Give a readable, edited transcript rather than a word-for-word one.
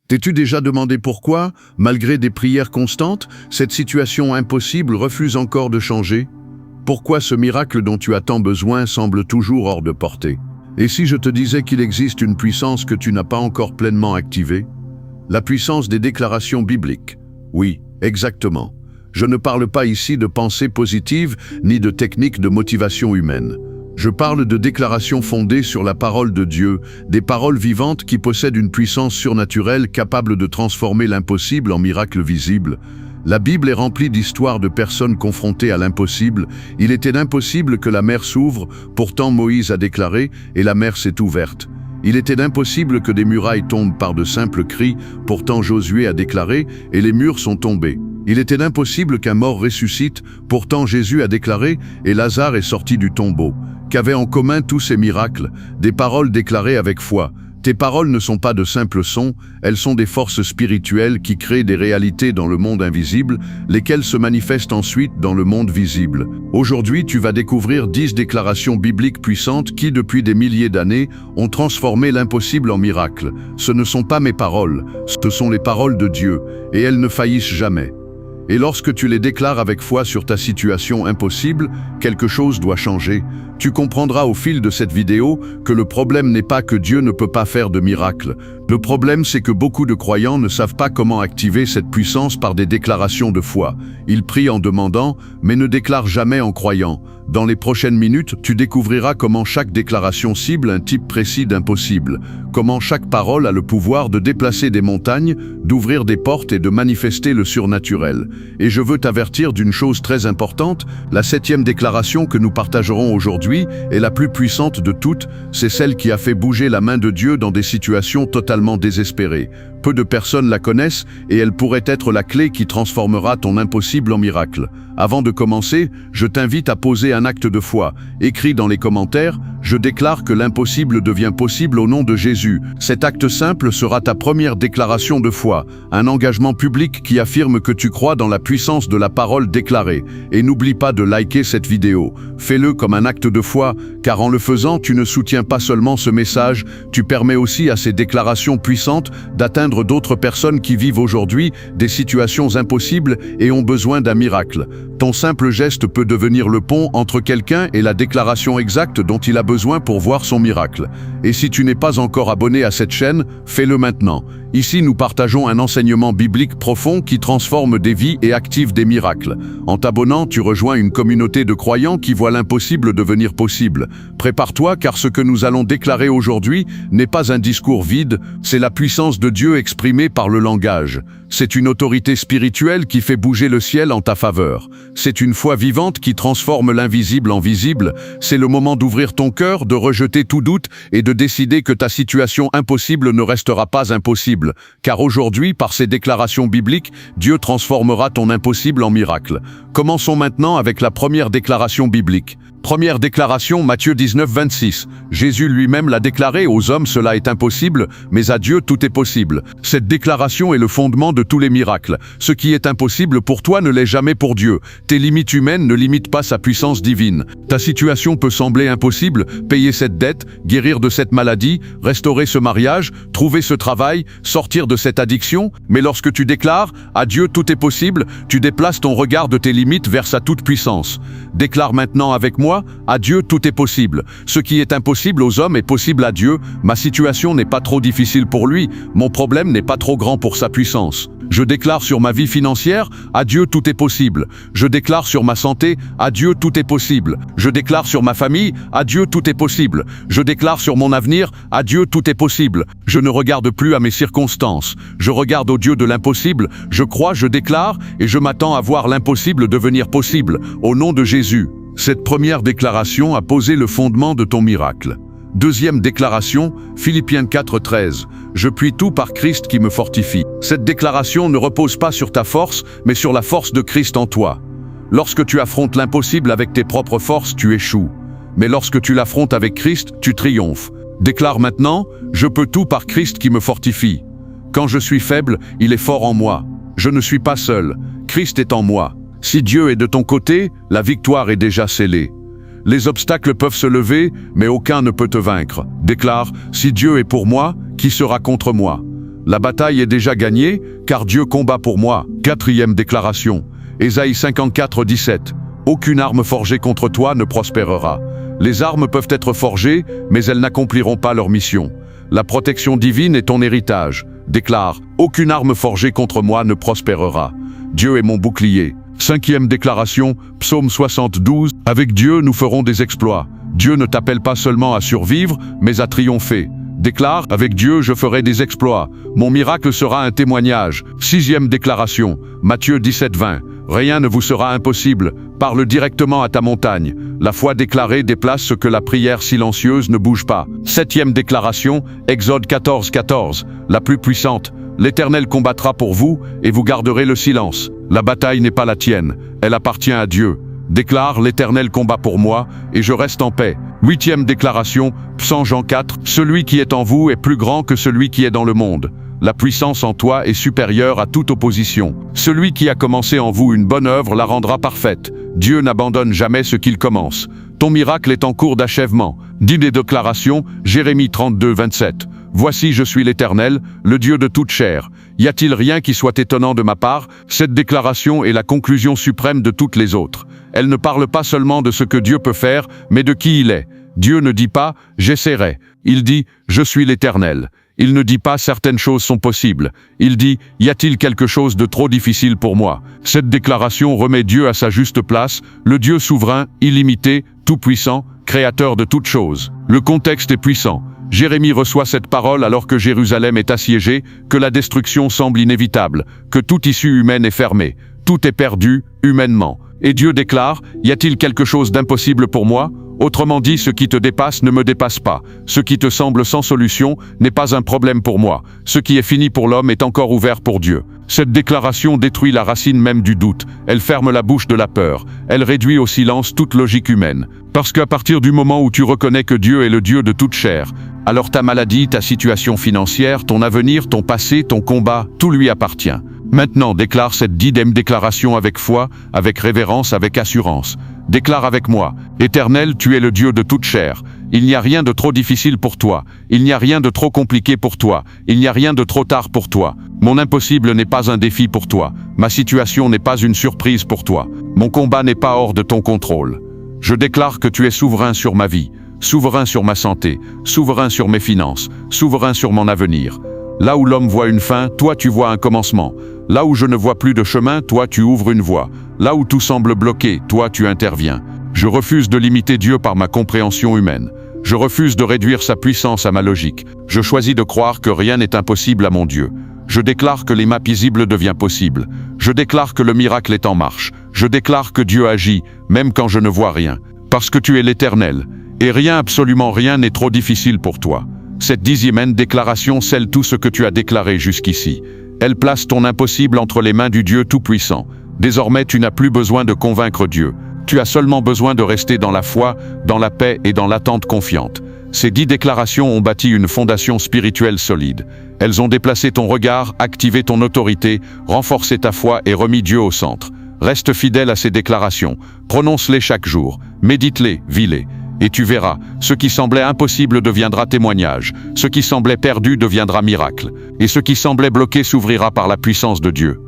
T'es-tu déjà demandé pourquoi, malgré des prières constantes, cette situation impossible refuse encore de changer? Pourquoi ce miracle dont tu as tant besoin semble toujours hors de portée? Et si je te disais qu'il existe une puissance que tu n'as pas encore pleinement activée? La puissance des déclarations bibliques. Oui, exactement. Je ne parle pas ici de pensée positive ni de techniques de motivation humaine. Je parle de déclarations fondées sur la parole de Dieu, des paroles vivantes qui possèdent une puissance surnaturelle capable de transformer l'impossible en miracle visible. La Bible est remplie d'histoires de personnes confrontées à l'impossible. Il était impossible que la mer s'ouvre, pourtant Moïse a déclaré, et la mer s'est ouverte. Il était impossible que des murailles tombent par de simples cris, pourtant Josué a déclaré, et les murs sont tombés. Il était impossible qu'un mort ressuscite, pourtant Jésus a déclaré, et Lazare est sorti du tombeau. Qu'avaient en commun tous ces miracles? Des paroles déclarées avec foi. Tes paroles ne sont pas de simples sons, elles sont des forces spirituelles qui créent des réalités dans le monde invisible, lesquelles se manifestent ensuite dans le monde visible. Aujourd'hui, tu vas découvrir 10 déclarations bibliques puissantes qui, depuis des milliers d'années, ont transformé l'impossible en miracle. Ce ne sont pas mes paroles, ce sont les paroles de Dieu, et elles ne faillissent jamais. Et lorsque tu les déclares avec foi sur ta situation impossible, quelque chose doit changer. Tu comprendras au fil de cette vidéo que le problème n'est pas que Dieu ne peut pas faire de miracles. Le problème, c'est que beaucoup de croyants ne savent pas comment activer cette puissance par des déclarations de foi. Ils prient en demandant, mais ne déclarent jamais en croyant. Dans les prochaines minutes, tu découvriras comment chaque déclaration cible un type précis d'impossible, comment chaque parole a le pouvoir de déplacer des montagnes, d'ouvrir des portes et de manifester le surnaturel. Et je veux t'avertir d'une chose très importante, la 7e déclaration que nous partagerons aujourd'hui est la plus puissante de toutes, c'est celle qui a fait bouger la main de Dieu dans des situations totalement désespérées. Peu de personnes la connaissent et elle pourrait être la clé qui transformera ton impossible en miracle. Avant de commencer, je t'invite à poser un acte de foi. Écris dans les commentaires « Je déclare que l'impossible devient possible au nom de Jésus ». Cet acte simple sera ta première déclaration de foi, un engagement public qui affirme que tu crois dans la puissance de la parole déclarée. Et n'oublie pas de liker cette vidéo. Fais-le comme un acte de foi, car en le faisant, tu ne soutiens pas seulement ce message, tu permets aussi à ces déclarations puissantes d'atteindre d'autres personnes qui vivent aujourd'hui des situations impossibles et ont besoin d'un miracle. Ton simple geste peut devenir le pont entre quelqu'un et la déclaration exacte dont il a besoin pour voir son miracle. Et si tu n'es pas encore abonné à cette chaîne, fais-le maintenant. Ici, nous partageons un enseignement biblique profond qui transforme des vies et active des miracles. En t'abonnant, tu rejoins une communauté de croyants qui voient l'impossible devenir possible. Prépare-toi, car ce que nous allons déclarer aujourd'hui n'est pas un discours vide, c'est la puissance de Dieu exprimée par le langage. C'est une autorité spirituelle qui fait bouger le ciel en ta faveur. C'est une foi vivante qui transforme l'invisible en visible. C'est le moment d'ouvrir ton cœur, de rejeter tout doute et de décider que ta situation impossible ne restera pas impossible. Car aujourd'hui, par ces déclarations bibliques, Dieu transformera ton impossible en miracle. Commençons maintenant avec la première déclaration biblique. Première déclaration, Matthieu 19, 26. Jésus lui-même l'a déclaré, aux hommes cela est impossible, mais à Dieu tout est possible. Cette déclaration est le fondement de tous les miracles. Ce qui est impossible pour toi ne l'est jamais pour Dieu. Tes limites humaines ne limitent pas sa puissance divine. Ta situation peut sembler impossible, payer cette dette, guérir de cette maladie, restaurer ce mariage, trouver ce travail, sortir de cette addiction, mais lorsque tu déclares « à Dieu tout est possible », tu déplaces ton regard de tes limites vers sa toute-puissance. Déclare maintenant avec moi « à Dieu tout est possible ». Ce qui est impossible aux hommes est possible à Dieu. Ma situation n'est pas trop difficile pour lui, mon problème n'est pas trop grand pour sa puissance. Je déclare sur ma vie financière, à Dieu tout est possible. Je déclare sur ma santé, à Dieu tout est possible. Je déclare sur ma famille, à Dieu tout est possible. Je déclare sur mon avenir, à Dieu tout est possible. Je ne regarde plus à mes circonstances. Je regarde au Dieu de l'impossible. Je crois, je déclare, et je m'attends à voir l'impossible devenir possible. Au nom de Jésus. Cette première déclaration a posé le fondement de ton miracle. Deuxième déclaration, Philippiens 4, 13. Je puis tout par Christ qui me fortifie. Cette déclaration ne repose pas sur ta force, mais sur la force de Christ en toi. Lorsque tu affrontes l'impossible avec tes propres forces, tu échoues. Mais lorsque tu l'affrontes avec Christ, tu triomphes. Déclare maintenant, je peux tout par Christ qui me fortifie. Quand je suis faible, il est fort en moi. Je ne suis pas seul. Christ est en moi. Si Dieu est de ton côté, la victoire est déjà scellée. Les obstacles peuvent se lever, mais aucun ne peut te vaincre. Déclare, si Dieu est pour moi, qui sera contre moi? La bataille est déjà gagnée, car Dieu combat pour moi. 4e déclaration. Ésaïe 54, 17. Aucune arme forgée contre toi ne prospérera. Les armes peuvent être forgées, mais elles n'accompliront pas leur mission. La protection divine est ton héritage. Déclare, aucune arme forgée contre moi ne prospérera. Dieu est mon bouclier. 5e déclaration, Psaume 72. Avec Dieu, nous ferons des exploits. Dieu ne t'appelle pas seulement à survivre, mais à triompher. Déclare, avec Dieu, je ferai des exploits. Mon miracle sera un témoignage. 6e déclaration, Matthieu 17, 20. Rien ne vous sera impossible. Parle directement à ta montagne. La foi déclarée déplace ce que la prière silencieuse ne bouge pas. 7e déclaration, Exode 14, 14. La plus puissante. L'Éternel combattra pour vous, et vous garderez le silence. La bataille n'est pas la tienne, elle appartient à Dieu. Déclare, l'Éternel combat pour moi, et je reste en paix. 8e déclaration, Psaume Jean 4. Celui qui est en vous est plus grand que celui qui est dans le monde. La puissance en toi est supérieure à toute opposition. Celui qui a commencé en vous une bonne œuvre la rendra parfaite. Dieu n'abandonne jamais ce qu'il commence. Ton miracle est en cours d'achèvement. 10 déclarations, Jérémie 32, 27. Voici, je suis l'Éternel, le Dieu de toute chair. Y a-t-il rien qui soit étonnant de ma part? Cette déclaration est la conclusion suprême de toutes les autres. Elle ne parle pas seulement de ce que Dieu peut faire, mais de qui il est. Dieu ne dit pas « j'essaierai ». Il dit « je suis l'Éternel ». Il ne dit pas « certaines choses sont possibles ». Il dit « y a-t-il quelque chose de trop difficile pour moi ?» Cette déclaration remet Dieu à sa juste place, le Dieu souverain, illimité, tout-puissant, créateur de toutes choses. Le contexte est puissant. Jérémie reçoit cette parole alors que Jérusalem est assiégée, que la destruction semble inévitable, que toute issue humaine est fermée. Tout est perdu, humainement. Et Dieu déclare, y a-t-il quelque chose d'impossible pour moi? Autrement dit, ce qui te dépasse ne me dépasse pas. Ce qui te semble sans solution n'est pas un problème pour moi. Ce qui est fini pour l'homme est encore ouvert pour Dieu. Cette déclaration détruit la racine même du doute. Elle ferme la bouche de la peur. Elle réduit au silence toute logique humaine. Parce qu'à partir du moment où tu reconnais que Dieu est le Dieu de toute chair, alors ta maladie, ta situation financière, ton avenir, ton passé, ton combat, tout lui appartient. Maintenant, déclare cette 10e déclaration avec foi, avec révérence, avec assurance. Déclare avec moi, Éternel, tu es le Dieu de toute chair. Il n'y a rien de trop difficile pour toi. Il n'y a rien de trop compliqué pour toi. Il n'y a rien de trop tard pour toi. Mon impossible n'est pas un défi pour toi. Ma situation n'est pas une surprise pour toi. Mon combat n'est pas hors de ton contrôle. Je déclare que tu es souverain sur ma vie, souverain sur ma santé, souverain sur mes finances, souverain sur mon avenir. Là où l'homme voit une fin, toi tu vois un commencement. Là où je ne vois plus de chemin, toi tu ouvres une voie. Là où tout semble bloqué, toi tu interviens. Je refuse de limiter Dieu par ma compréhension humaine. Je refuse de réduire sa puissance à ma logique. Je choisis de croire que rien n'est impossible à mon Dieu. Je déclare que l'impossible devient possible. Je déclare que le miracle est en marche. Je déclare que Dieu agit, même quand je ne vois rien. Parce que tu es l'Éternel. Et rien, absolument rien n'est trop difficile pour toi. Cette 10e déclaration scelle tout ce que tu as déclaré jusqu'ici. Elle place ton impossible entre les mains du Dieu Tout-Puissant. Désormais, tu n'as plus besoin de convaincre Dieu. Tu as seulement besoin de rester dans la foi, dans la paix et dans l'attente confiante. Ces 10 déclarations ont bâti une fondation spirituelle solide. Elles ont déplacé ton regard, activé ton autorité, renforcé ta foi et remis Dieu au centre. Reste fidèle à ces déclarations. Prononce-les chaque jour. Médite-les, vis-les. Et tu verras, ce qui semblait impossible deviendra témoignage, ce qui semblait perdu deviendra miracle, et ce qui semblait bloqué s'ouvrira par la puissance de Dieu.